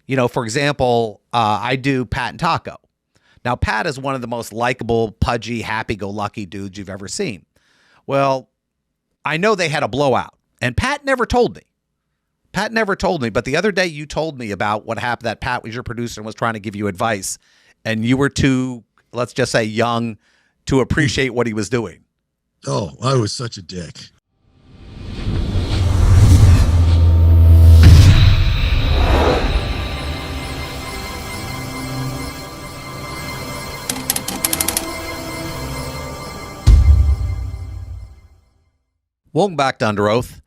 For example, I do Pat and Taco. Now, Pat is one of the most likable, pudgy, happy-go-lucky dudes you've ever seen. Well, I know they had a blowout, and Pat never told me. But the other day you told me about what happened, that Pat was your producer and was trying to give you advice, and you were too, let's just say, young to appreciate what he was doing. Oh, I was such a dick. Welcome back to Under Oath.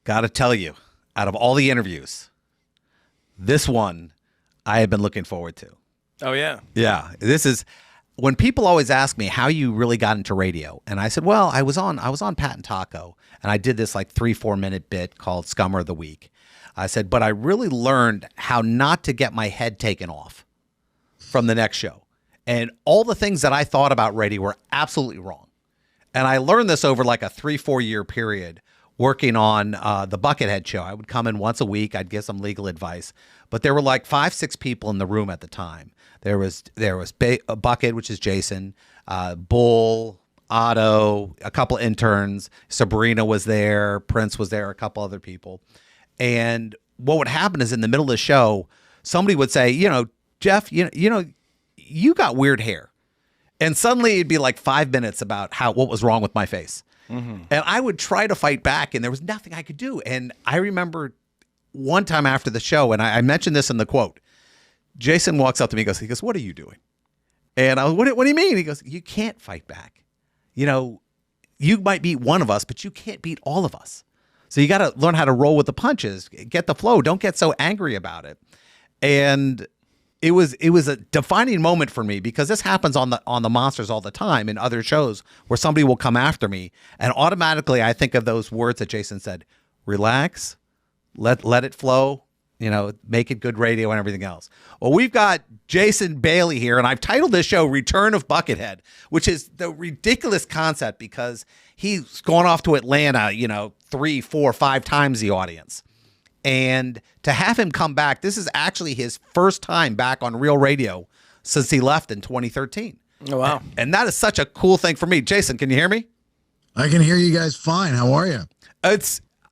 Got to tell you, out of all the interviews, this one I have been looking forward to. Oh, yeah. Yeah. This is when people always ask me how you really got into radio. And I said, well, I was on Pat and Taco, and I did this like 3-4 minute bit called Scummer of the Week. I said, but I really learned how not to get my head taken off from the next show. And all the things that I thought about radio were absolutely wrong. And I learned this over like a 3-4 year period working on the Buckethead show. I would come in once a week. I'd give some legal advice. But there were like 5-6 people in the room at the time. There was Bucket, which is Jason, Bull, Otto, a couple interns. Sabrina was there. Prince was there. A couple other people. And what would happen is in the middle of the show, somebody would say, Jeff, you got weird hair. And suddenly it'd be like 5 minutes about what was wrong with my face. Mm-hmm. And I would try to fight back, and there was nothing I could do. And I remember one time after the show, and I mentioned this in the quote, Jason walks up to me and he goes, what are you doing? And I was, what do you mean? He goes, you can't fight back. You might beat one of us, but you can't beat all of us. So you got to learn how to roll with the punches, get the flow. Don't get so angry about it. And it was a defining moment for me because this happens on the Monsters all the time in other shows where somebody will come after me, and automatically I think of those words that Jason said: relax, let it flow, make it good radio and everything else. Well, we've got Jason Bailey here, and I've titled this show Return of Buckethead, which is the ridiculous concept because he's gone off to Atlanta, 3, 4, 5 times the audience. And to have him come back, this is actually his first time back on real radio since he left in 2013. Oh, wow. And that is such a cool thing for me. Jason, can you hear me? I can hear you guys fine. How are you?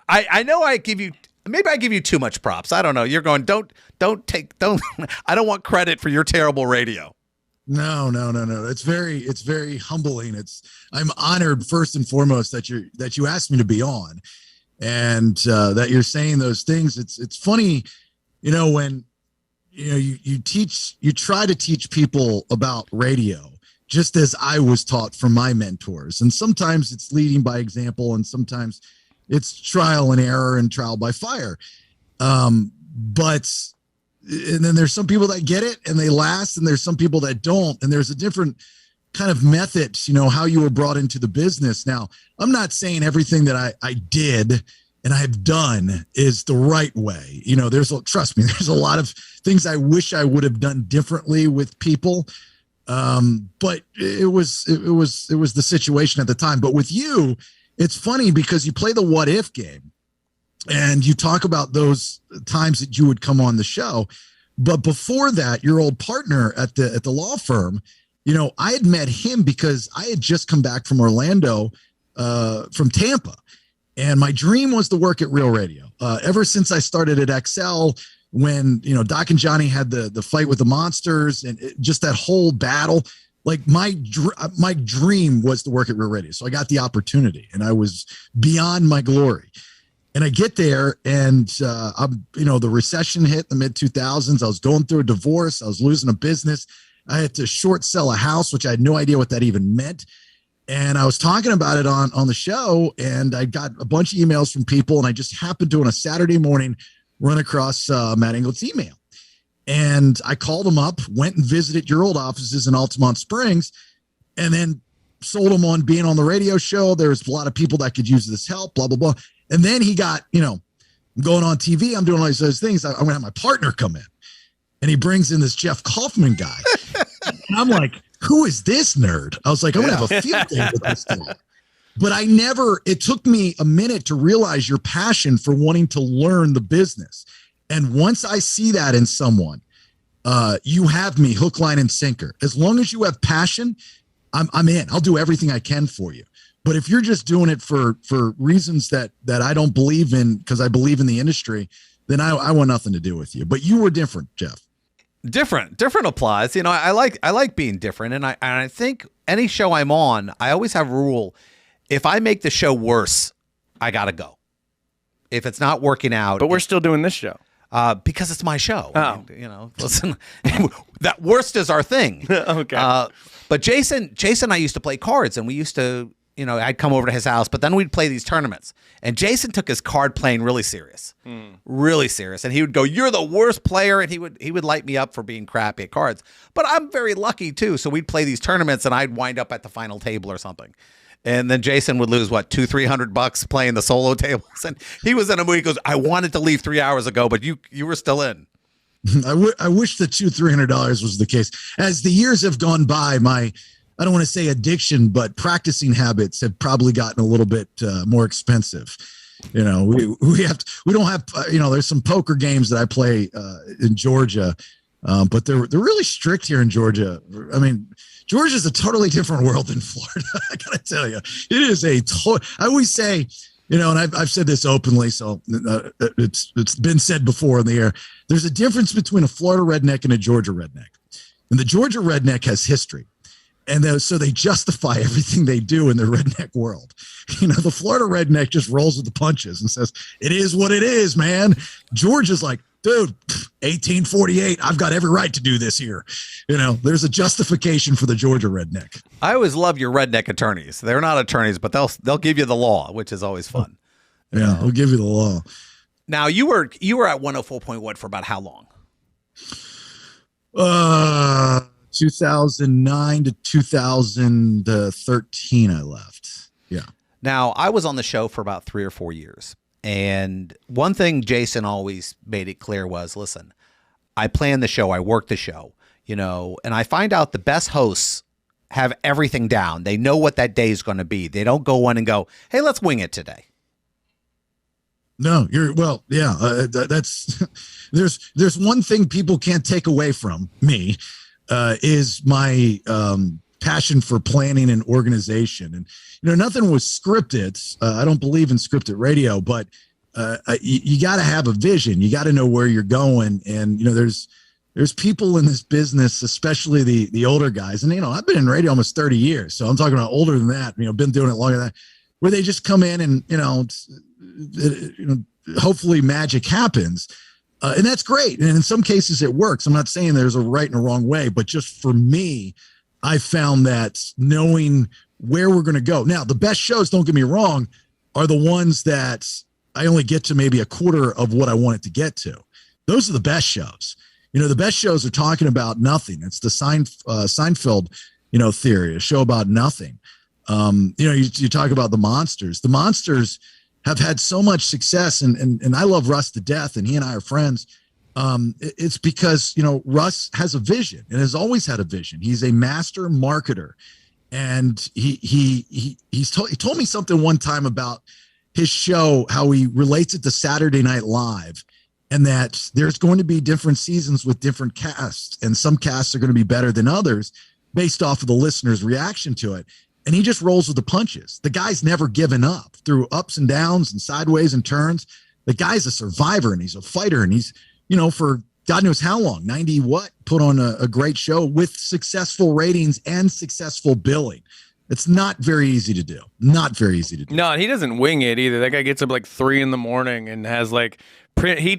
I know I give you too much props. I don't know. You're going, don't I don't want credit for your terrible radio. No. It's very humbling. I'm honored first and foremost that you asked me to be on. And that you're saying those things. It's funny, when you try to teach people about radio, just as I was taught from my mentors. And sometimes it's leading by example, and sometimes it's trial and error and trial by fire. And then there's some people that get it and they last, and there's some people that don't. And there's a different kind of methods, how you were brought into the business. Now, I'm not saying everything that I did and I've done is the right way. Trust me, there's a lot of things I wish I would have done differently with people. But it was the situation at the time. But with you, it's funny because you play the what if game and you talk about those times that you would come on the show. But before that, your old partner at the law firm, I had met him because I had just come back from Orlando, from Tampa. And my dream was to work at Real Radio. Ever since I started at XL, when, Doc and Johnny had the fight with the Monsters and just that whole battle, like my dream was to work at Real Radio. So I got the opportunity and I was beyond my glory. And I get there and, the recession hit in the mid 2000s. I was going through a divorce. I was losing a business. I had to short sell a house, which I had no idea what that even meant. And I was talking about it on the show, and I got a bunch of emails from people, and I just happened to, on a Saturday morning, run across Matt Englett's email. And I called him up, went and visited your old offices in Altamont Springs, and then sold him on being on the radio show. There's a lot of people that could use this help, blah, blah, blah. And then he got, I'm going on TV. I'm doing all those things. I'm going to have my partner come in. And he brings in this Jeff Kaufman guy. And I'm like, who is this nerd? I was like, I'm going to have a field day with this guy. But it took me a minute to realize your passion for wanting to learn the business. And once I see that in someone, you have me hook, line, and sinker. As long as you have passion, I'm in. I'll do everything I can for you. But if you're just doing it for reasons that I don't believe in, because I believe in the industry, then I want nothing to do with you. But you were different, Jeff. Different applies. You know, I like being different, and I think any show I'm on, I always have a rule: if I make the show worse, I gotta go. If it's not working out, but we're still doing this show because it's my show. Oh. I mean, you know, listen, that worst is our thing. Okay. But Jason, and I used to play cards, and we used to, you know, I'd come over to his house, but then we'd play these tournaments. And Jason took his card playing really serious, really serious. And he would go, "You're the worst player," and he would light me up for being crappy at cards. But I'm very lucky too. So we'd play these tournaments, and I'd wind up at the final table or something. And then Jason would lose what, $200-300 playing the solo tables, and he was in a mood. He goes, "I wanted to leave 3 hours ago, but you were still in." I wish the $200-300 was the case. As the years have gone by, I don't want to say addiction, but practicing habits have probably gotten a little bit more expensive. You know, we don't have, you know, there's some poker games that I play in Georgia, but they're really strict here in Georgia. I mean, Georgia's a totally different world than Florida. I gotta tell you, it is I always say, you know, and I've said this openly, so it's been said before in the air. There's a difference between a Florida redneck and a Georgia redneck, and the Georgia redneck has history. And so they justify everything they do in the redneck world. You know, the Florida redneck just rolls with the punches and says, "It is what it is, man." Georgia's like, "Dude, 1848, I've got every right to do this here." You know, there's a justification for the Georgia redneck. I always love your redneck attorneys. They're not attorneys, but they'll give you the law, which is always fun. Yeah, they'll give you the law. Now, you were at 104.1 for about how long? 2009 to 2013, I left. Yeah. Now, I was on the show for about 3 or 4 years. And one thing Jason always made it clear was, listen, I plan the show, I work the show, you know, and I find out the best hosts have everything down. They know what that day is going to be. They don't go in and go, "Hey, let's wing it today." No, that's there's one thing people can't take away from me, is my passion for planning and organization. And, you know, nothing was scripted. I don't believe in scripted radio, but you got to have a vision. You got to know where you're going. And, you know, there's people in this business, especially the older guys. And, you know, I've been in radio almost 30 years. So I'm talking about older than that, you know, been doing it longer than that, where they just come in and, you know, hopefully magic happens. And that's great. And in some cases it works. I'm not saying there's a right and a wrong way, but just for me, I found that knowing where we're going to go. Now, the best shows, don't get me wrong, are the ones that I only get to maybe a quarter of what I want it to get to. Those are the best shows. You know, the best shows are talking about nothing. It's the Seinfeld, you know, theory, a show about nothing. You know, you talk about the Monsters. The Monsters have had so much success, and I love Russ to death, and he and I are friends. It's because, you know, Russ has a vision and has always had a vision. He's a master marketer, and he told me something one time about his show, how he relates it to Saturday Night Live, and that there's going to be different seasons with different casts, and some casts are going to be better than others based off of the listener's reaction to it. And he just rolls with the punches. The guy's never given up through ups and downs and sideways and turns. The guy's a survivor, and he's a fighter, and he's, you know, for God knows how long, 90 what, put on a great show with successful ratings and successful billing. It's not very easy to do. Not very easy to do. No, he doesn't wing it either. That guy gets up like 3 a.m. and has like print. He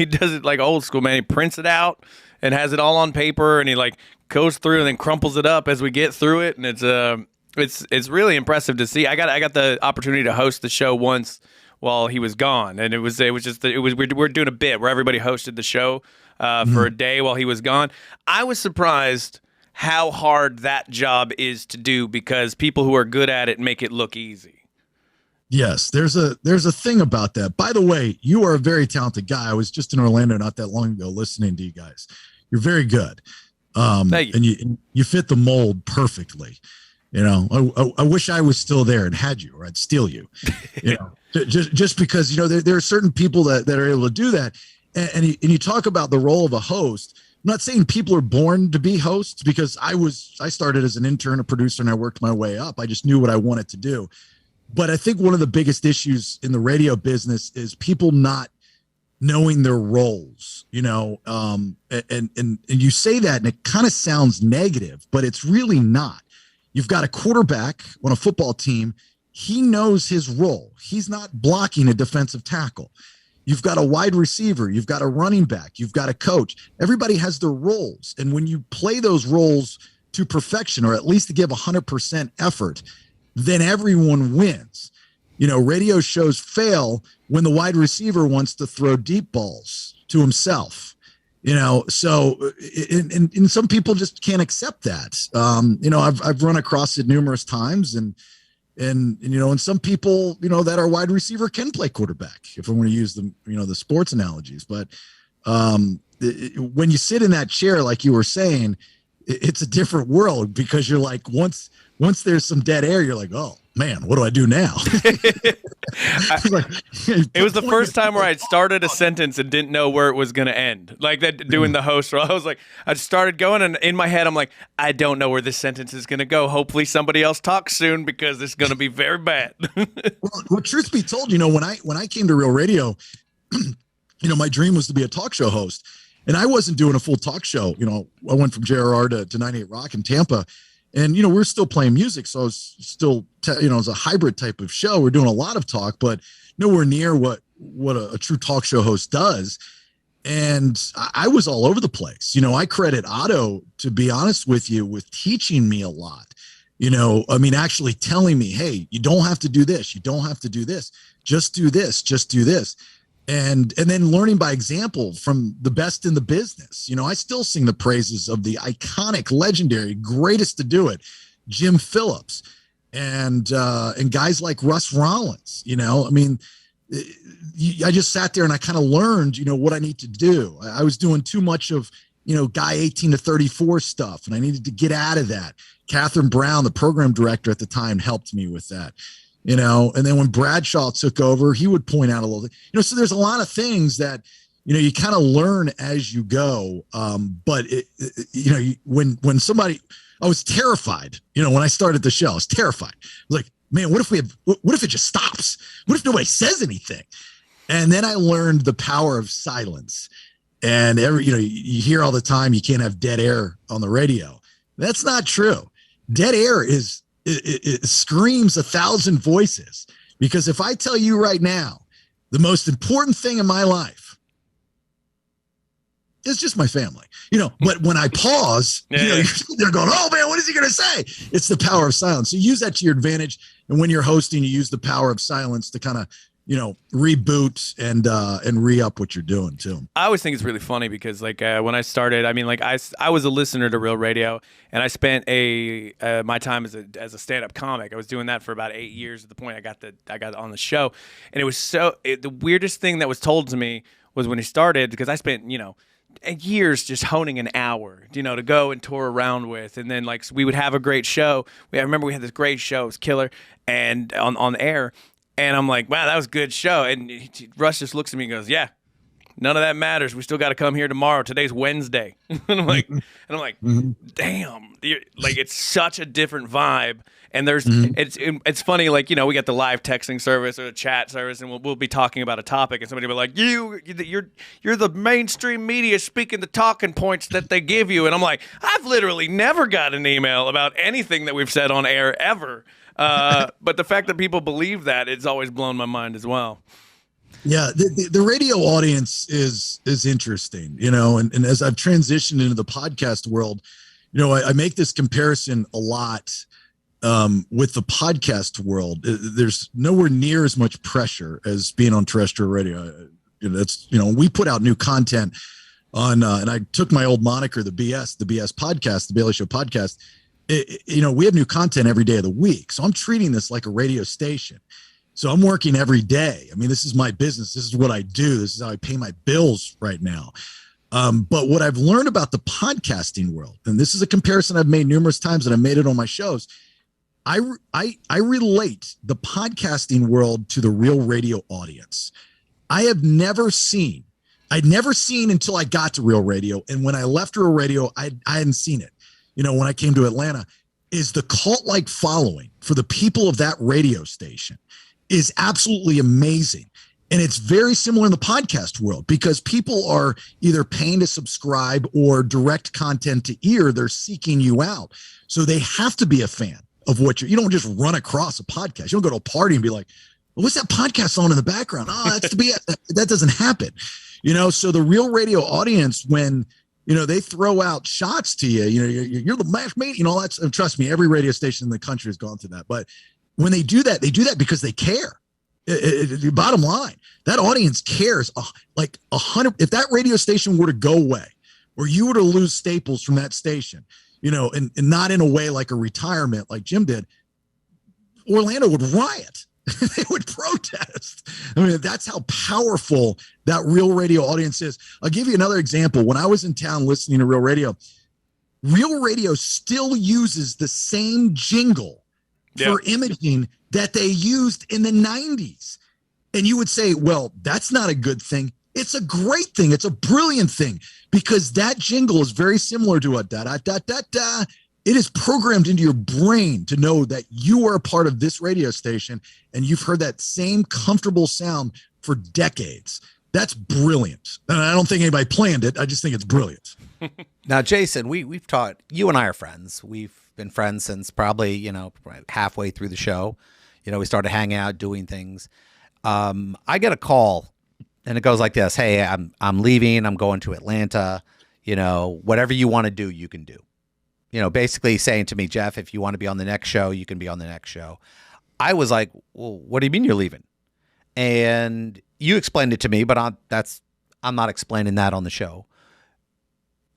does it like old school, man. He prints it out and has it all on paper, and he like goes through and then crumples it up as we get through it, and it's really impressive to see. I got the opportunity to host the show once while he was gone, and we're doing a bit where everybody hosted the show for a day while he was gone. I was surprised how hard that job is to do, because people who are good at it make it look easy. Yes, there's a thing about that. By the way, you are a very talented guy. I was just in Orlando not that long ago listening to you guys. You're very good. Thank you. And you fit the mold perfectly. You know, I wish I was still there and had you, or I'd steal you. You know, just because, you know, there are certain people that are able to do that. And you talk about the role of a host. I'm not saying people are born to be hosts, because I started as an intern, a producer, and I worked my way up. I just knew what I wanted to do. But I think one of the biggest issues in the radio business is people not knowing their roles, and you say that and it kind of sounds negative, but it's really not. You've got a quarterback on a football team. He knows his role. He's not blocking a defensive tackle. You've got a wide receiver. You've got a running back. You've got a coach. Everybody has their roles. And when you play those roles to perfection, or at least to give 100% effort, then everyone wins. Radio shows fail when the wide receiver wants to throw deep balls to himself. So and some people just can't accept that. I've run across it numerous times, and some people, that are wide receiver can play quarterback, if I want to use the sports analogies. But when you sit in that chair, like you were saying, it's a different world, because you're like, once there's some dead air, you're like, oh man, what do I do now? It was the first time where I started a sentence and didn't know where it was going to end. Like that, doing the host role. I was like, I started going, and in my head, I'm like, I don't know where this sentence is going to go. Hopefully somebody else talks soon, because it's going to be very bad. well, truth be told, when I came to Real Radio, my dream was to be a talk show host, and I wasn't doing a full talk show. I went from JRR to 98 Rock in Tampa. And, we're still playing music. So I was still, it was a hybrid type of show. We're doing a lot of talk, but nowhere near what a true talk show host does. And I was all over the place. I credit Otto, to be honest with you, with teaching me a lot. Actually telling me, hey, you don't have to do this. You don't have to do this. Just do this. Just do this. And then learning by example from the best in the business. I still sing the praises of the iconic, legendary, greatest to do it, Jim Phillips, and guys like Russ Rollins. I just sat there and I kind of learned, what I need to do. I was doing too much of, guy 18 to 34 stuff, and I needed to get out of that. Catherine Brown, the program director at the time, helped me with that. And then when Bradshaw took over, he would point out a little, so there's a lot of things that, you kind of learn as you go. But when somebody, I was terrified, when I started the show, I was terrified. I was like, man, what if it just stops? What if nobody says anything? And then I learned the power of silence. And you hear all the time, you can't have dead air on the radio. That's not true. Dead air it screams 1,000 voices, because if I tell you right now, the most important thing in my life is just my family, but when I pause, they're going, oh man, what is he going to say? It's the power of silence. So use that to your advantage. And when you're hosting, you use the power of silence to kind of, reboot and re-up what you're doing too. I always think it's really funny because when I started, I was a listener to Real Radio, and I spent my time as a stand-up comic. I was doing that for about 8 years at the point I got on the show. And it was the weirdest thing that was told to me was when he started, because I spent, years just honing an hour, to go and tour around with. And then we would have a great show. I remember we had this great show, it was killer, and on air. And I'm like, wow, that was a good show. And Russ just looks at me and goes, yeah, none of that matters. We still got to come here tomorrow. Today's Wednesday. and I'm like, damn, it's such a different vibe. And it's funny, we got the live texting service or the chat service, and we'll be talking about a topic, and somebody will be like, you're the mainstream media speaking the talking points that they give you. And I'm like, I've literally never got an email about anything that we've said on air ever. But the fact that people believe that, it's always blown my mind as well. Yeah, the radio audience is interesting, and as I've transitioned into the podcast world, I make this comparison a lot with the podcast world. There's nowhere near as much pressure as being on terrestrial radio. We put out new content on, and I took my old moniker, the BS podcast, the Bailey Show podcast. We have new content every day of the week. So I'm treating this like a radio station. So I'm working every day. This is my business. This is what I do. This is how I pay my bills right now. But what I've learned about the podcasting world, and this is a comparison I've made numerous times, and I made it on my shows. I relate the podcasting world to the real radio audience. I have never seen I'd never seen until I got to Real Radio. And when I left Real Radio, I hadn't seen it. When I came to Atlanta, is the cult-like following for the people of that radio station is absolutely amazing. And it's very similar in the podcast world because people are either paying to subscribe or direct content to ear. They're seeking you out. So they have to be a fan of what you don't just run across a podcast. You don't go to a party and be like, what's that podcast on in the background? Oh, that's to be, that doesn't happen. So the Real Radio audience, when, they throw out shots to you, you're the match mate, all that's, and trust me, every radio station in the country has gone through that. But when they do that because they care. Bottom line, that audience cares like 100. If that radio station were to go away or you were to lose staples from that station, and not in a way like a retirement like Jim did, Orlando would riot. They would protest. I mean, that's how powerful that Real Radio audience is. I'll give you another example. When I was in town listening to Real Radio still uses the same jingle for imaging that they used in the 90s. And you would say, well, that's not a good thing. It's a great thing. It's a brilliant thing because that jingle is very similar to a da-da-da-da-da. It is programmed into your brain to know that you are a part of this radio station and you've heard that same comfortable sound for decades. That's brilliant. And I don't think anybody planned it. I just think it's brilliant. Now, Jason, we've taught, you and I are friends. We've been friends since probably, halfway through the show. We started hanging out, doing things. I get a call and it goes like this. Hey, I'm leaving. I'm going to Atlanta. Whatever you want to do, you can do. Basically saying to me, Jeff, if you want to be on the next show, you can be on the next show. I was like, well, what do you mean you're leaving? And you explained it to me, but I'm not explaining that on the show.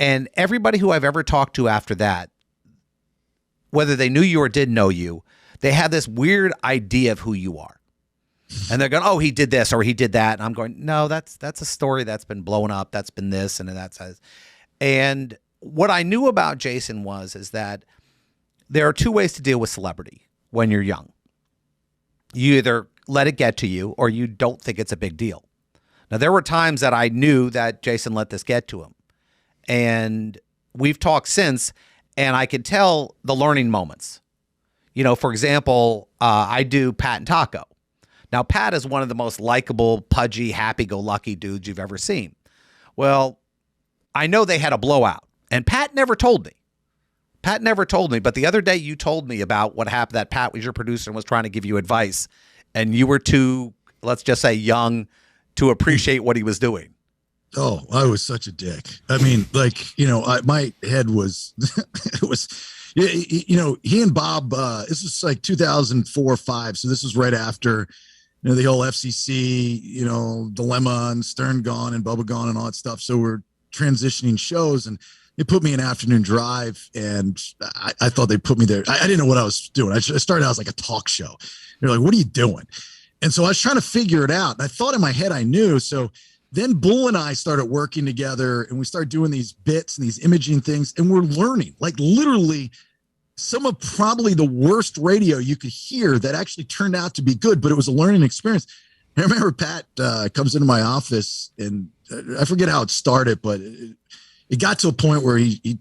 And everybody who I've ever talked to after that, whether they knew you or didn't know you, they have this weird idea of who you are. And they're going, oh, he did this or he did that. And I'm going, no, that's a story that's been blown up. That's been this and that's. And what I knew about Jason is that there are two ways to deal with celebrity when you're young. You either let it get to you or you don't think it's a big deal. Now, there were times that I knew that Jason let this get to him. And we've talked since, and I could tell the learning moments. For example, I do Pat and Taco. Now, Pat is one of the most likable, pudgy, happy-go-lucky dudes you've ever seen. Well, I know they had a blowout, and Pat never told me. But the other day you told me about what happened, that Pat was your producer and was trying to give you advice, and you were too, let's just say, young to appreciate what he was doing. Oh, I was such a dick. I mean, my head was, it was, he and Bob, this was like 2004 or 5. So this was right after, the whole FCC, dilemma and Stern gone and Bubba gone and all that stuff. So we're transitioning shows and they put me in Afternoon Drive and I thought they put me there. I didn't know what I was doing. I started out as like a talk show. They're like, what are you doing? And so I was trying to figure it out. And I thought in my head I knew. So then Bull and I started working together and we started doing these bits and these imaging things. And we're learning, like literally some of probably the worst radio you could hear that actually turned out to be good, but it was a learning experience. And I remember Pat comes into my office and I forget how it started, but it got to a point where he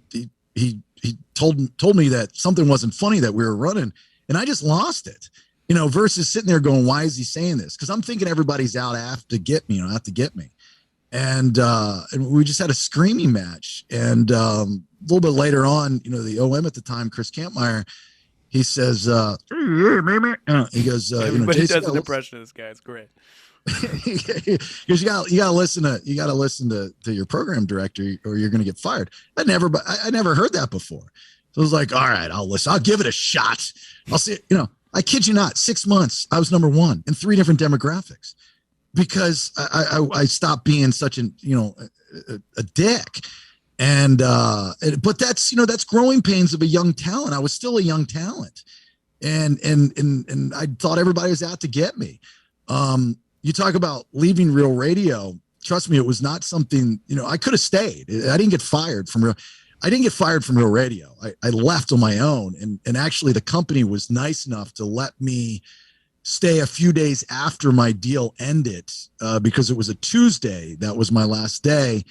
told me that something wasn't funny that we were running. And I just lost it, versus sitting there going, why is he saying this? Because I'm thinking everybody's out after get me, out to get me. And we just had a screaming match. And a little bit later on, the OM at the time, Chris Kampmeyer, he says, he goes, everybody Jason, does an impression of this guy. It's great. Because you gotta listen to your program director or you're gonna get fired. I never heard that before. So I was like, all right, I'll listen. I'll give it a shot. I'll see. I kid you not, 6 months I was number 1 in 3 different demographics because I stopped being such a dick. And but that's growing pains of a young talent. I was still a young talent, and I thought everybody was out to get me. You talk about leaving Real Radio. Trust me, it was not something, I could have stayed. I didn't get fired from Real Radio. I left on my own. And actually the company was nice enough to let me stay a few days after my deal ended because it was a Tuesday. That was my last day.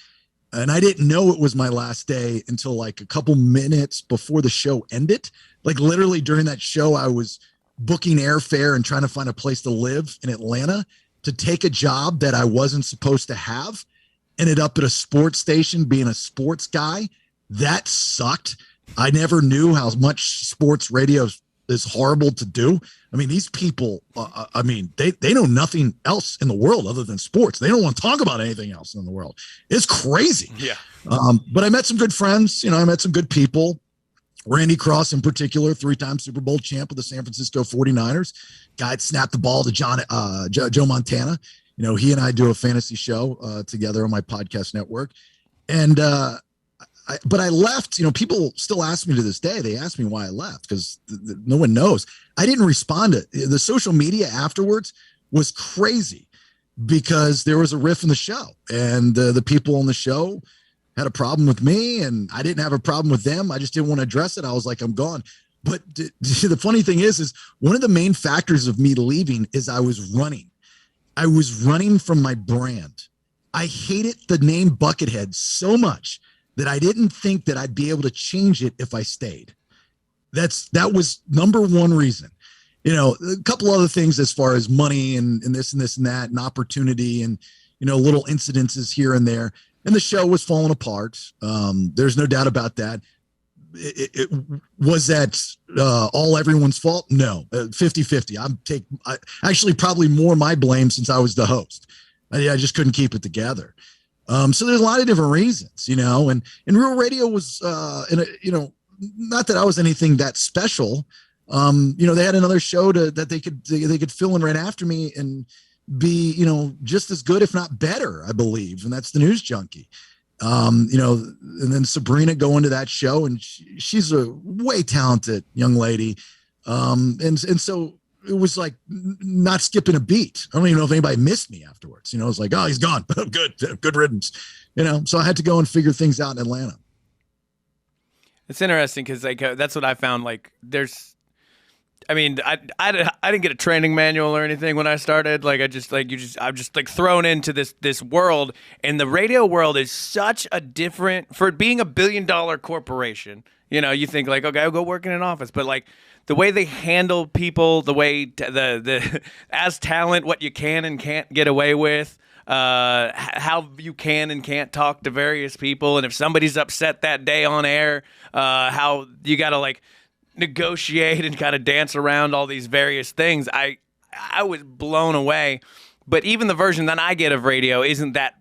And I didn't know it was my last day until like a couple minutes before the show ended. Like literally during that show, I was booking airfare and trying to find a place to live in Atlanta to take a job that I wasn't supposed to have. Ended up at a sports station being a sports guy. That sucked. I never knew how much sports radio is horrible to do. I mean, these people, they know nothing else in the world other than sports. They don't want to talk about anything else in the world. It's crazy. Yeah. But I met some good friends. I met some good people. Randy Cross in particular, 3-time Super Bowl champ of the San Francisco 49ers. Guy had snapped the ball to Joe Montana. He and I do a fantasy show together on my podcast network. And but I left, people still ask me to this day. They ask me why I left because no one knows. I didn't respond to it. The social media afterwards was crazy because there was a riff in the show and the people on the show had a problem with me and I didn't have a problem with them. I just didn't want to address it. I was like, I'm gone. But the funny thing is one of the main factors of me leaving is I was running. I was running from my brand. I hated the name Buckethead so much that I didn't think that I'd be able to change it if I stayed. That was number one reason. A couple other things as far as money and this and this and that and opportunity and, little incidences here and there. And the show was falling apart. There's no doubt about that. It was that all everyone's fault? No, 50-50. Actually probably more my blame since I was the host. I just couldn't keep it together. So there's a lot of different reasons, and Real Radio was, not that I was anything that special. They had another show that they could fill in right after me and be, just as good, if not better, I believe. And that's the News Junkie. And then Sabrina go into that show and she's a way talented young lady. And so it was like not skipping a beat. I don't even know if anybody missed me afterwards. It was like, oh, he's gone. Good riddance. So I had to go and figure things out in Atlanta. It's interesting because that's what I found. I didn't get a training manual or anything when I started. I'm just thrown into this world, and the radio world is such a different for being $1 billion corporation. You think okay, I'll go work in an office, but the way they handle people, the way the as talent, what you can and can't get away with, how you can and can't talk to various people, and if somebody's upset that day on air, how you got to negotiate and kind of dance around all these various things. I was blown away. But even the version that I get of radio isn't that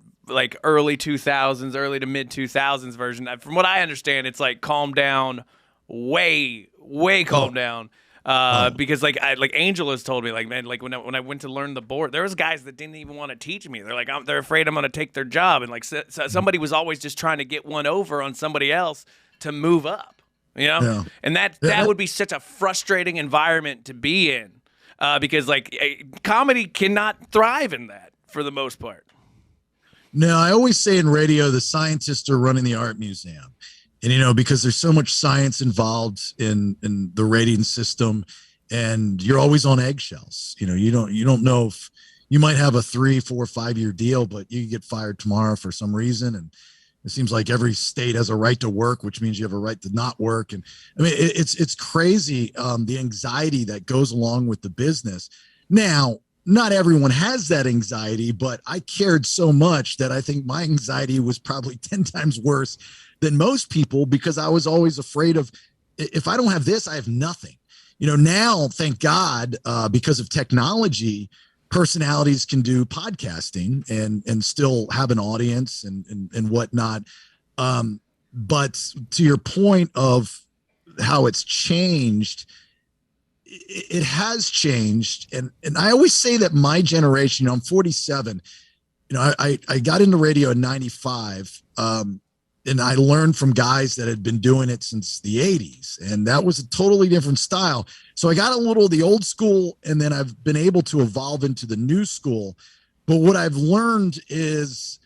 early 2000s, early to mid 2000s version. From what I understand, it's calm down, way calm down. Because Angel has told me man, when I went to learn the board, there was guys that didn't even want to teach me. They're they're afraid I'm going to take their job, and somebody was always just trying to get one over on somebody else to move up. Yeah. And that would be such a frustrating environment to be in, because comedy cannot thrive in that for the most part. No, I always say in radio, the scientists are running the art museum. And, because there's so much science involved in the rating system and you're always on eggshells. You don't know if you might have a 3, 4, 5 year deal, but you get fired tomorrow for some reason. And it seems like every state has a right to work, which means you have a right to not work. And it's crazy. The anxiety that goes along with the business. Now, not everyone has that anxiety, but I cared so much that I think my anxiety was probably 10 times worse than most people because I was always afraid of if I don't have this, I have nothing. Now, thank God, because of technology, personalities can do podcasting and still have an audience and whatnot. But to your point of how it's changed, it has changed. And I always say that my generation, I'm 47, I got into radio in 95. And I learned from guys that had been doing it since the 80s. And that was a totally different style. So I got a little of the old school, and then I've been able to evolve into the new school. But what I've learned is,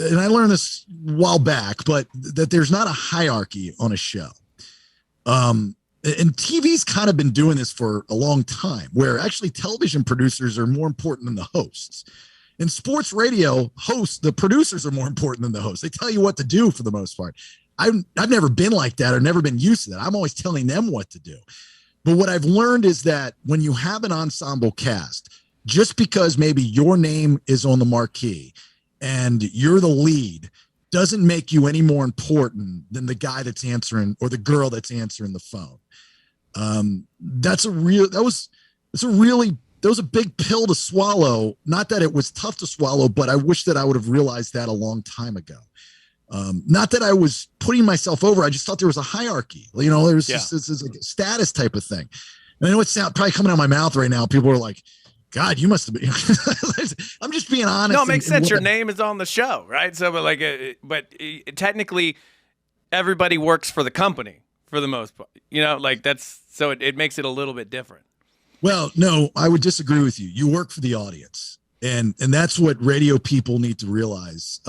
and I learned this a while back, but that there's not a hierarchy on a show. And and TV's kind of been doing this for a long time, where actually television producers are more important than the hosts. In sports radio, the producers are more important than the hosts. They tell you what to do for the most part. I've never been like that or never been used to that. I'm always telling them what to do. But what I've learned is that when you have an ensemble cast, just because maybe your name is on the marquee and you're the lead doesn't make you any more important than the guy that's answering or the girl that's answering the phone. That was a big pill to swallow. Not that it was tough to swallow, but I wish that I would have realized that a long time ago. Not that I was putting myself over. I just thought there was a hierarchy. You know, there's just this is like a status type of thing. And I know it's probably coming out of my mouth right now. People are like, God, you must have been. I'm just being honest. No, it makes sense. Your name is on the show, right? So, but technically, everybody works for the company for the most part. You know, like that's so it makes it a little bit different. Well, no, I would disagree with you. You work for the audience. And that's what radio people need to realize,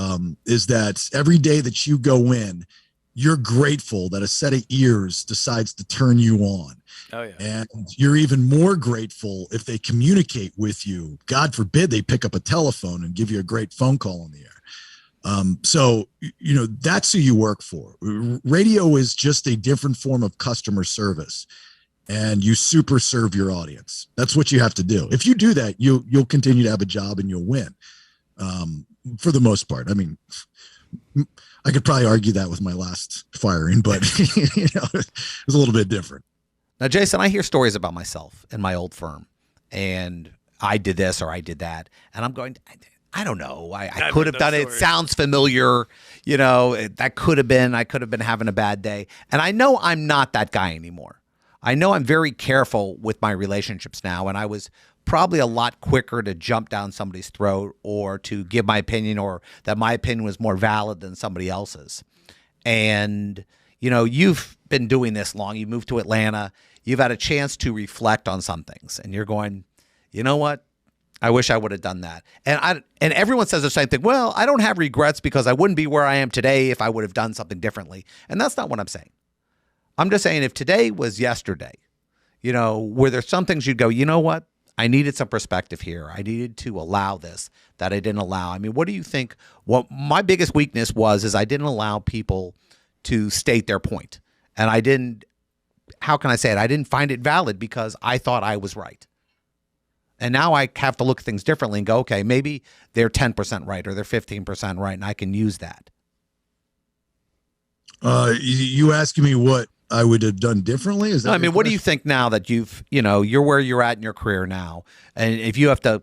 is that every day that you go in, you're grateful that a set of ears decides to turn you on. Oh, yeah. And you're even more grateful if they communicate with you. God forbid they pick up a telephone and give you a great phone call on the air. So, you know, that's who you work for. Radio is just a different form of customer service. And you super serve your audience. That's what you have to do. If you do that, you'll continue to have a job and you'll win, for the most part. I mean, I could probably argue that with my last firing, but you know, it was a little bit different. Now, Jason, I hear stories about myself and my old firm, and I did this or I did that, and I'm going, I don't know. I could have done it. It sounds familiar. You know, I could have been having a bad day. And I know I'm not that guy anymore. I know I'm very careful with my relationships now, and I was probably a lot quicker to jump down somebody's throat or to give my opinion, or that my opinion was more valid than somebody else's. And, you know, you've been doing this long. You moved to Atlanta. You've had a chance to reflect on some things, and you're going, you know what? I wish I would have done that. And everyone says the same thing. Well, I don't have regrets because I wouldn't be where I am today if I would have done something differently. And that's not what I'm saying. I'm just saying if today was yesterday, you know, were there some things you'd go, you know what? I needed some perspective here. I needed to allow this that I didn't allow. I mean, what do you think? What my biggest weakness is I didn't allow people to state their point. And I didn't, how can I say it? I didn't find it valid because I thought I was right. And now I have to look at things differently and go, okay, maybe they're 10% right or they're 15% right, and I can use that. You asking me what I would have done differently? Is that? I mean, what do you think now that you're where you're at in your career now, and if you have to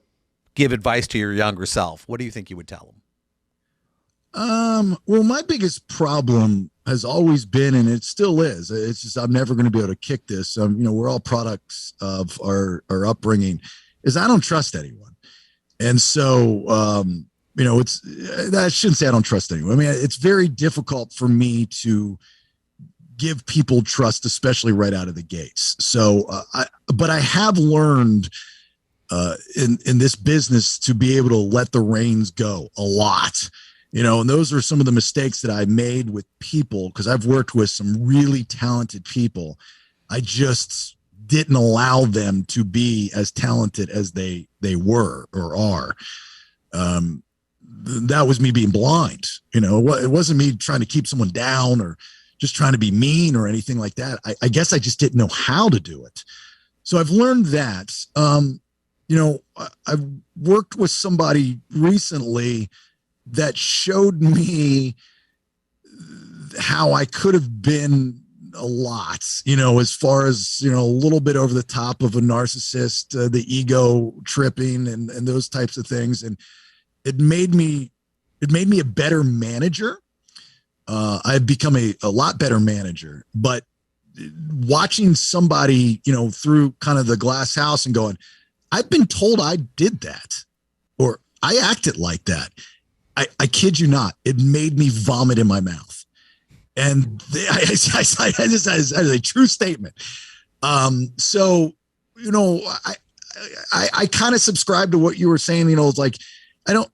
give advice to your younger self, what do you think you would tell them? Well, my biggest problem has always been, and it still is, it's just I'm never going to be able to kick this. You know, we're all products of our upbringing. Is I don't trust anyone. And so, you know, I shouldn't say I don't trust anyone. I mean, it's very difficult for me to give people trust, especially right out of the gates. So, but I have learned in this business to be able to let the reins go a lot, you know, and those are some of the mistakes that I made with people, because I've worked with some really talented people. I just didn't allow them to be as talented as they were or are. That was me being blind. You know, it wasn't me trying to keep someone down or just trying to be mean or anything like that. I guess I just didn't know how to do it. So I've learned that. You know, I've worked with somebody recently that showed me how I could have been a lot, you know, as far as, you know, a little bit over the top of a narcissist, the ego tripping and those types of things. And it made me a better manager. I've become a lot better manager, but watching somebody, you know, through kind of the glass house and going, I've been told I did that, or I acted like that. I kid you not. It made me vomit in my mouth. And this is a true statement. So, you know, I kind of subscribe to what you were saying. You know, it's like, I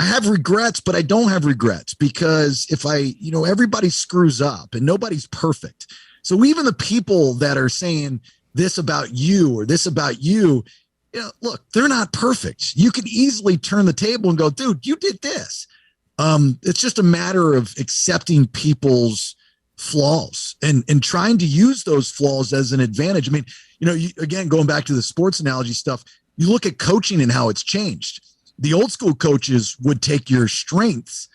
have regrets, but I don't have regrets, because if you know, everybody screws up and nobody's perfect. So even the people that are saying this about you or this about you, look, they're not perfect. You can easily turn the table and go, dude, you did this. It's just a matter of accepting people's flaws and trying to use those flaws as an advantage. I mean, again, going back to the sports analogy stuff, you look at coaching and how it's changed. The old school coaches would take your strengths,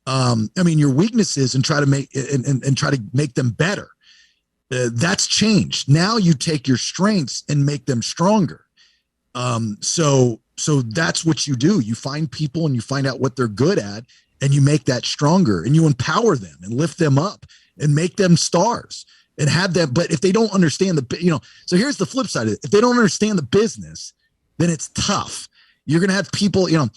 your weaknesses, and try to make them better. That's changed. Now you take your strengths and make them stronger. So that's what you do. You find people and you find out what they're good at, and you make that stronger, and you empower them and lift them up and make them stars and have them. But if they don't understand so here's the flip side of it. If they don't understand the business, then it's tough. You're going to have people, you'll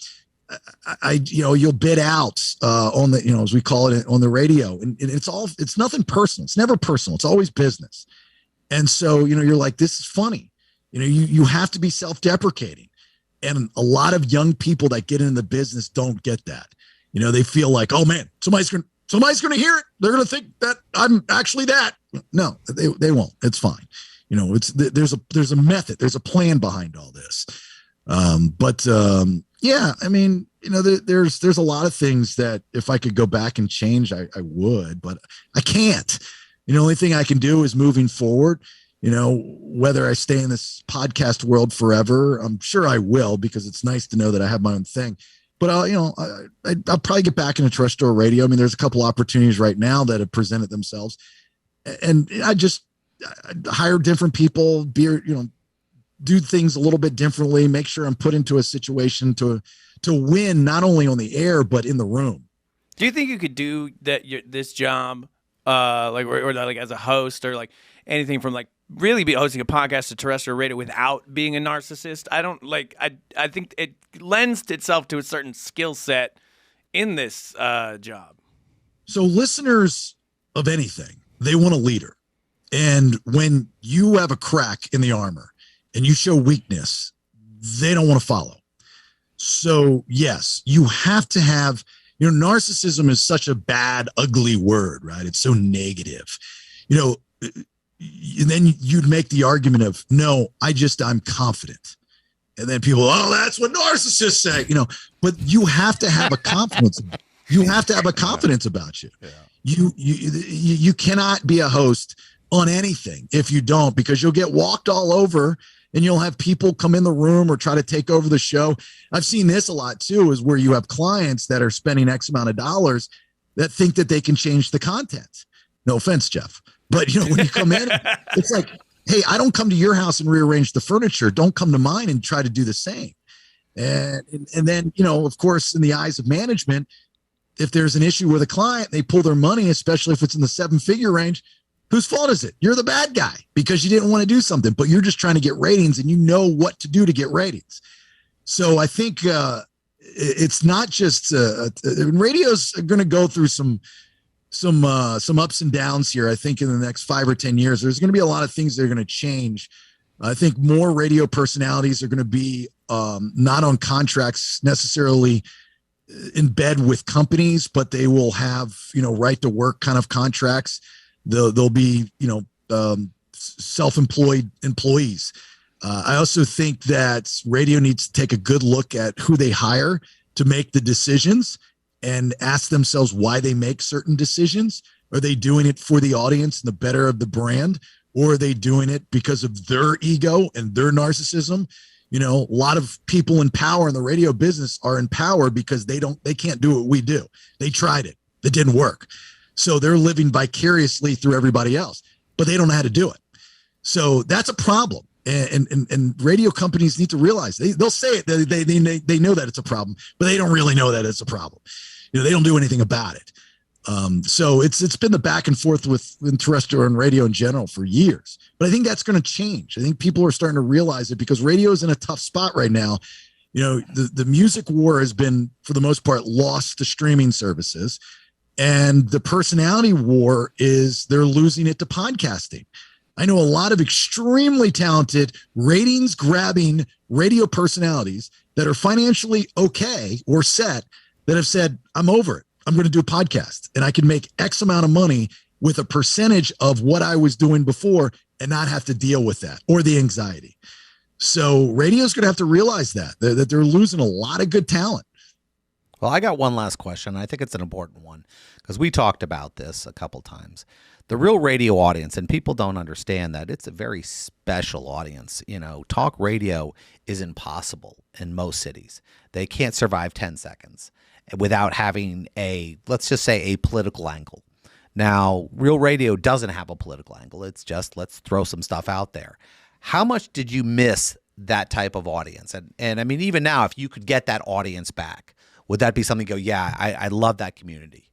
bid out on the, as we call it on the radio, and it's nothing personal. It's never personal. It's always business. And so, you're like, this is funny. You have to be self-deprecating. And a lot of young people that get into the business don't get that. They feel like, oh man, somebody's going to hear it. They're going to think that I'm actually that. No, they won't. It's fine. There's a method, there's a plan behind all this. There's a lot of things that if I could go back and change, I would, but I can't. The only thing I can do is moving forward. Whether I stay in this podcast world forever, I'm sure I will, because it's nice to know that I have my own thing. But I'll probably get back into terrestrial radio. I mean, there's a couple opportunities right now that have presented themselves, and I hire different people, do things a little bit differently, make sure I'm put into a situation to win, not only on the air, but in the room. Do you think you could do this job, like as a host, or like anything from like really be hosting a podcast to terrestrial radio without being a narcissist? I think it lends itself to a certain skill set in this job. So listeners of anything, they want a leader. And when you have a crack in the armor and you show weakness, they don't want to follow. So yes, you have to have, narcissism is such a bad, ugly word, right? It's so negative. And then you'd make the argument of, no, I'm confident. And then people, oh, that's what narcissists say, but you have to have a confidence. You have to have a confidence about you. Yeah. You cannot be a host on anything if you don't, because you'll get walked all over and you'll have people come in the room or try to take over the show. I've seen this a lot too, is where you have clients that are spending X amount of dollars that think that they can change the content. No offense, Jeff. But, when you come in, it's like, hey, I don't come to your house and rearrange the furniture. Don't come to mine and try to do the same. And then, of course, in the eyes of management, if there's an issue with a client, they pull their money, especially if it's in the 7-figure range. Whose fault is it? You're the bad guy because you didn't want to do something, but you're just trying to get ratings and you know what to do to get ratings. So I think it's not just radio's going to go through some ups and downs here. I think in the next 5 or 10 years, there's going to be a lot of things that are going to change. I think more radio personalities are going to be not on contracts necessarily in bed with companies, but they will have, right to work kind of contracts. They'll be, self-employed employees. I also think that radio needs to take a good look at who they hire to make the decisions and ask themselves why they make certain decisions. Are they doing it for the audience and the better of the brand? Or are they doing it because of their ego and their narcissism? A lot of people in power in the radio business are in power because they can't do what we do. They tried it. It didn't work. So they're living vicariously through everybody else, but they don't know how to do it. So that's a problem. And radio companies need to realize they'll say it. They know that it's a problem, but they don't really know that it's a problem. They don't do anything about it. So it's been the back and forth in terrestrial and radio in general for years, but I think that's going to change. I think people are starting to realize it because radio is in a tough spot right now. The music war has been, for the most part, lost to streaming services. And the personality war is they're losing it to podcasting. I know a lot of extremely talented ratings grabbing radio personalities that are financially okay or set that have said, I'm over it. I'm going to do a podcast and I can make X amount of money with a percentage of what I was doing before and not have to deal with that or the anxiety. So radio's going to have to realize that they're losing a lot of good talent. Well, I got one last question. I think it's an important one because we talked about this a couple times. The Real Radio audience, and people don't understand that it's a very special audience. You know, talk radio is impossible in most cities. They can't survive 10 seconds without having let's just say, a political angle. Now, Real Radio doesn't have a political angle. It's just, let's throw some stuff out there. How much did you miss that type of audience? And I mean, even now, if you could get that audience back, would that be something you go, yeah, I love that community?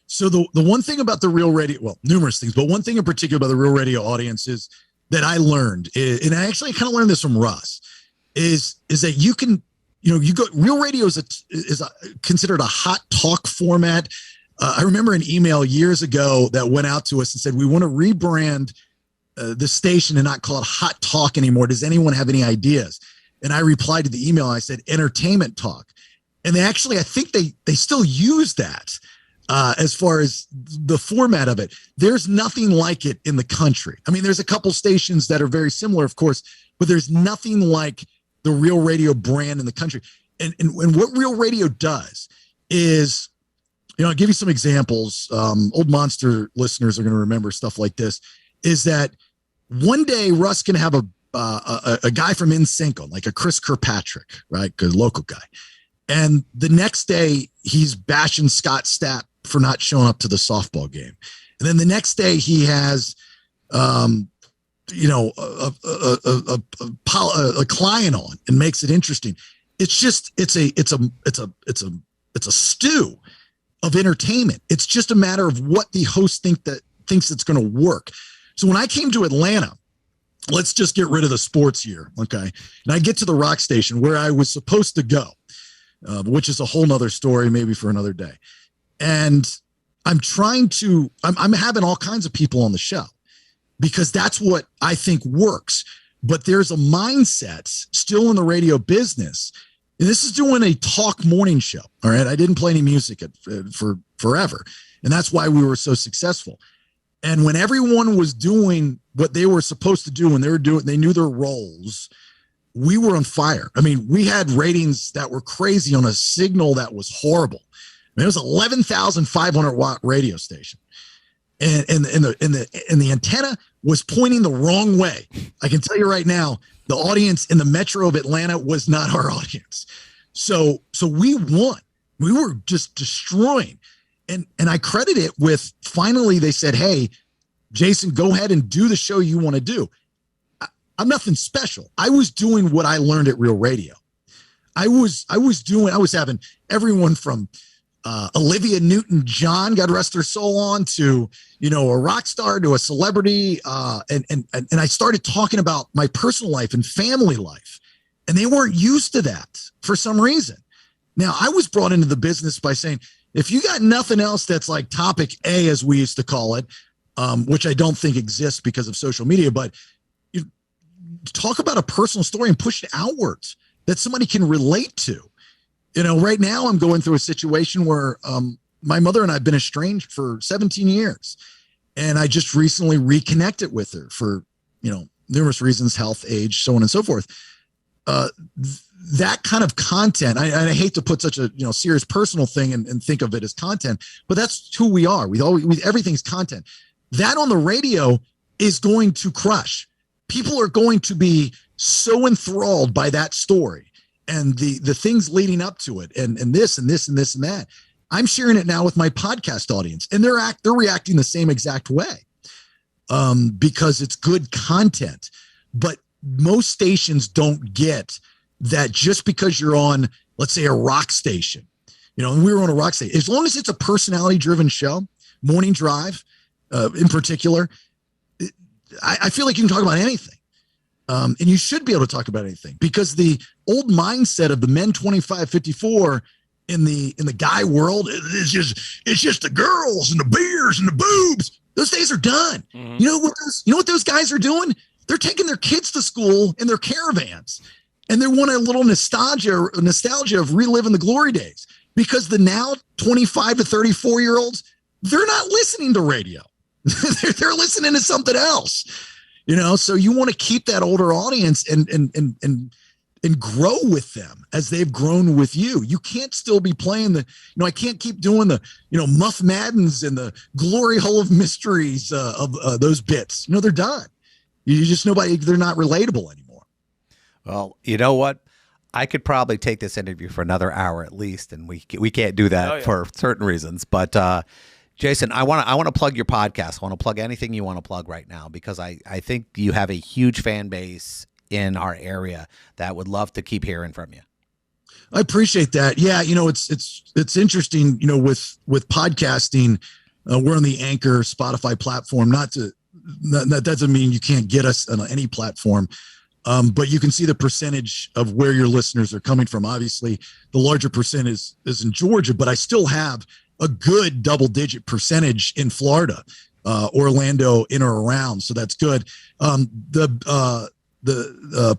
So the one thing about the Real Radio, well, numerous things, but one thing in particular about the Real Radio audience is that I learned, and I actually kind of learned this from Russ, is that you can, you go, Real Radio is considered a hot talk format. I remember an email years ago that went out to us and said, we want to rebrand the station and not call it Hot Talk anymore. Does anyone have any ideas? And I replied to the email. I said, Entertainment Talk. And they actually, I think they still use that as far as the format of it. There's nothing like it in the country. I mean, there's a couple stations that are very similar, of course, but there's nothing like the Real Radio brand in the country. And what Real Radio does is, I'll give you some examples. Old Monster listeners are going to remember stuff like this, is that one day Russ can have a guy from NSYNC on, like a Chris Kirkpatrick, right? Good local guy. And the next day he's bashing Scott Stapp for not showing up to the softball game. And then the next day he has, a client on and makes it interesting. It's just, it's a stew of entertainment. It's just a matter of what the host thinks it's going to work. So when I came to Atlanta, let's just get rid of the sports here. Okay. And I get to the rock station where I was supposed to go, which is a whole nother story, maybe for another day. And I'm having all kinds of people on the show because that's what I think works. But there's a mindset still in the radio business. And this is doing a talk morning show. All right. I didn't play any music for forever. And that's why we were so successful. And when everyone was doing what they were supposed to do and they knew their roles, we were on fire. I mean, we had ratings that were crazy on a signal that was horrible. I mean, it was 11,500 watt radio station. And the antenna was pointing the wrong way. I can tell you right now, the audience in the metro of Atlanta was not our audience. So we won. We were just destroying. And I credit it with, finally they said, hey, Jason, go ahead and do the show you want to do. I'm nothing special. I was doing what I learned at Real Radio. I was having everyone from Olivia Newton-John, God rest her soul, on to, a rock star, to a celebrity. And I started talking about my personal life and family life, and they weren't used to that for some reason. Now, I was brought into the business by saying, if you got nothing else that's like topic A, as we used to call it, which I don't think exists because of social media, but you talk about a personal story and push it outwards that somebody can relate to. Right now I'm going through a situation where my mother and I have been estranged for 17 years. And I just recently reconnected with her for, numerous reasons, health, age, so on and so forth. That kind of content, I hate to put such a serious personal thing and think of it as content, but that's who we are. Everything's content. That on the radio is going to crush. People are going to be so enthralled by that story and the things leading up to it, and this and this and this and that. I'm sharing it now with my podcast audience, and they're reacting the same exact way because it's good content. But most stations don't get that just because you're on, let's say, a rock station, and we were on a rock station, as long as it's a personality driven show, Morning Drive in particular, I feel like you can talk about anything. And you should be able to talk about anything, because the old mindset of the men 25, 54 in the guy world, it's just the girls and the beers and the boobs. Those days are done. Mm-hmm. You know what those guys are doing? They're taking their kids to school in their caravans, and they want a little nostalgia of reliving the glory days, because the now 25 to 34-year-olds, they're not listening to radio. They're listening to something else, so you want to keep that older audience and grow with them as they've grown with you. You can't still be playing I can't keep doing the, Muff Maddens and the Glory Hole of Mysteries of those bits. They're done. You just, they're not relatable anymore. Well, you know what? I could probably take this interview for another hour at least, and we can't do that for certain reasons. But Jason, I want to plug your podcast. I want to plug anything you want to plug right now, because I think you have a huge fan base in our area that would love to keep hearing from you. I appreciate that. Yeah, it's interesting. With podcasting, we're on the Anchor Spotify platform. That doesn't mean you can't get us on any platform. But you can see the percentage of where your listeners are coming from. Obviously, the larger percent is in Georgia, but I still have a good double-digit percentage in Florida, Orlando, in or around. So that's good. The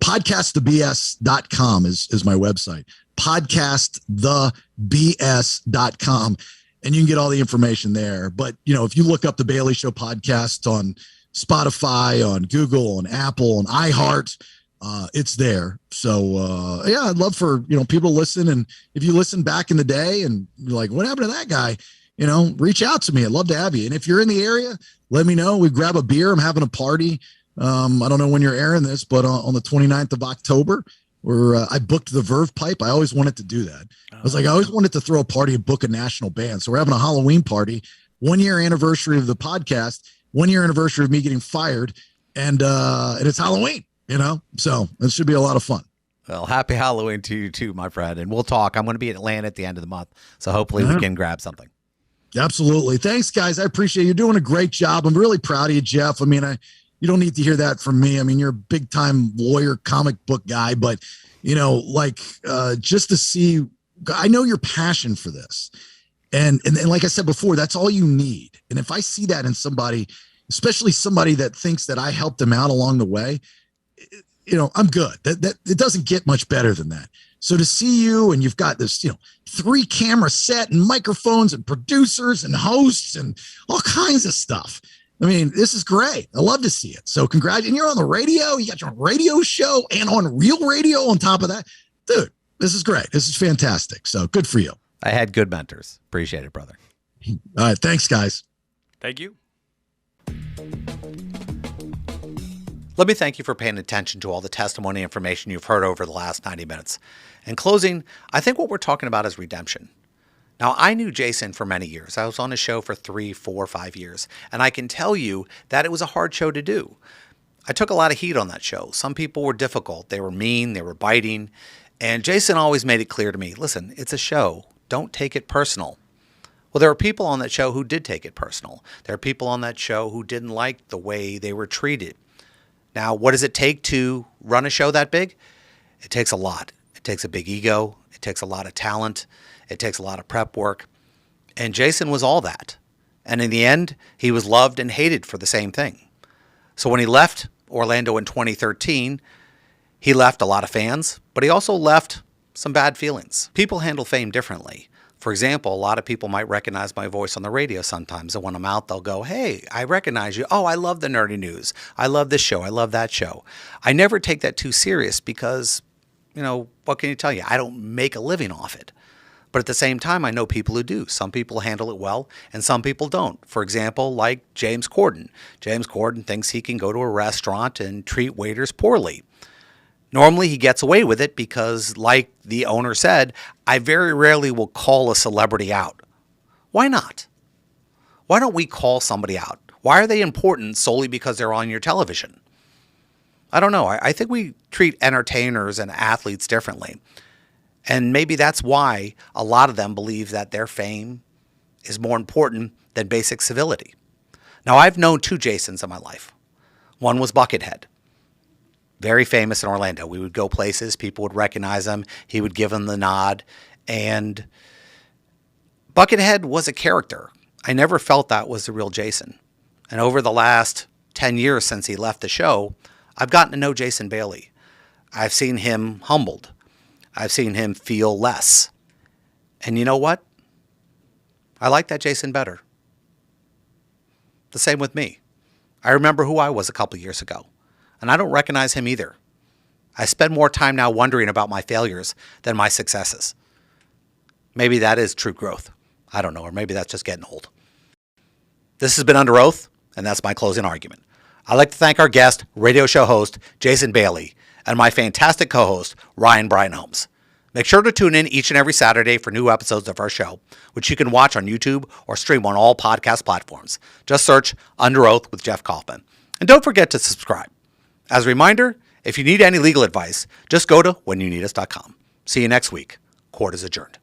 podcastthebs.com is my website. Podcastthebs.com. And you can get all the information there. But, if you look up the Bailey Show podcast on Spotify, on Google, on Apple, on iHeart, it's there. So, I'd love for, people to listen. And if you listen back in the day and you're like, what happened to that guy? Reach out to me. I'd love to have you. And if you're in the area, let me know. We grab a beer. I'm having a party. I don't know when you're airing this, but on the 29th of October, where I booked the Verve Pipe. I always wanted to do that. I always wanted to throw a party and book a national band. So we're having a Halloween party, 1 year anniversary of the podcast, 1 year anniversary of me getting fired. And it's Halloween, so it should be a lot of fun. Well, happy Halloween to you too, my friend. And we'll talk. I'm going to be in Atlanta at the end of the month. So hopefully we can grab something. Absolutely. Thanks, guys. I appreciate it. You're doing a great job. I'm really proud of you, Jeff. I mean, you don't need to hear that from me. I mean, you're a big time lawyer, comic book guy, but just to see, I know your passion for this. And like I said before, that's all you need. And if I see that in somebody, especially somebody that thinks that I helped them out along the way, I'm good. That it doesn't get much better than that. So to see you, and you've got this, 3 camera set and microphones and producers and hosts and all kinds of stuff. I mean, this is great. I love to see it. So congratulations. And you're on the radio. You got your own radio show and on real radio on top of that. Dude, this is great. This is fantastic. So good for you. I had good mentors. Appreciate it, brother. All right. Thanks, guys. Thank you. Let me thank you for paying attention to all the testimony information you've heard over the last 90 minutes. In closing, I think what we're talking about is redemption. Now, I knew Jason for many years. I was on his show for 3, 4, 5 years, and I can tell you that it was a hard show to do. I took a lot of heat on that show. Some people were difficult. They were mean. They were biting. And Jason always made it clear to me, listen, it's a show. Don't take it personal. Well, there were people on that show who did take it personal. There are people on that show who didn't like the way they were treated. Now, what does it take to run a show that big? It takes a lot. It takes a big ego. It takes a lot of talent. It takes a lot of prep work. And Jason was all that. And in the end, he was loved and hated for the same thing. So when he left Orlando in 2013, he left a lot of fans, but he also left some bad feelings. People handle fame differently. For example, a lot of people might recognize my voice on the radio sometimes. And when I'm out, they'll go, hey, I recognize you. Oh, I love the Nerdy News. I love this show. I love that show. I never take that too serious because, what can you tell you? I don't make a living off it. But at the same time, I know people who do. Some people handle it well and some people don't. For example, like James Corden. James Corden thinks he can go to a restaurant and treat waiters poorly. Normally, he gets away with it because, like the owner said, I very rarely will call a celebrity out. Why not? Why don't we call somebody out? Why are they important solely because they're on your television? I don't know. I think we treat entertainers and athletes differently. And maybe that's why a lot of them believe that their fame is more important than basic civility. Now, I've known 2 Jasons in my life. One was Buckethead. Very famous in Orlando. We would go places, people would recognize him, he would give them the nod, and Buckethead was a character. I never felt that was the real Jason. And over the last 10 years since he left the show, I've gotten to know Jason Bailey. I've seen him humbled. I've seen him feel less. And you know what? I like that Jason better. The same with me. I remember who I was a couple years ago, and I don't recognize him either. I spend more time now wondering about my failures than my successes. Maybe that is true growth. I don't know, or maybe that's just getting old. This has been Under Oath, and that's my closing argument. I'd like to thank our guest, radio show host Jason Bailey, and my fantastic co-host, Ryan Brian Holmes. Make sure to tune in each and every Saturday for new episodes of our show, which you can watch on YouTube or stream on all podcast platforms. Just search Under Oath with Jeff Kaufman. And don't forget to subscribe. As a reminder, if you need any legal advice, just go to whenyouneedus.com. See you next week. Court is adjourned.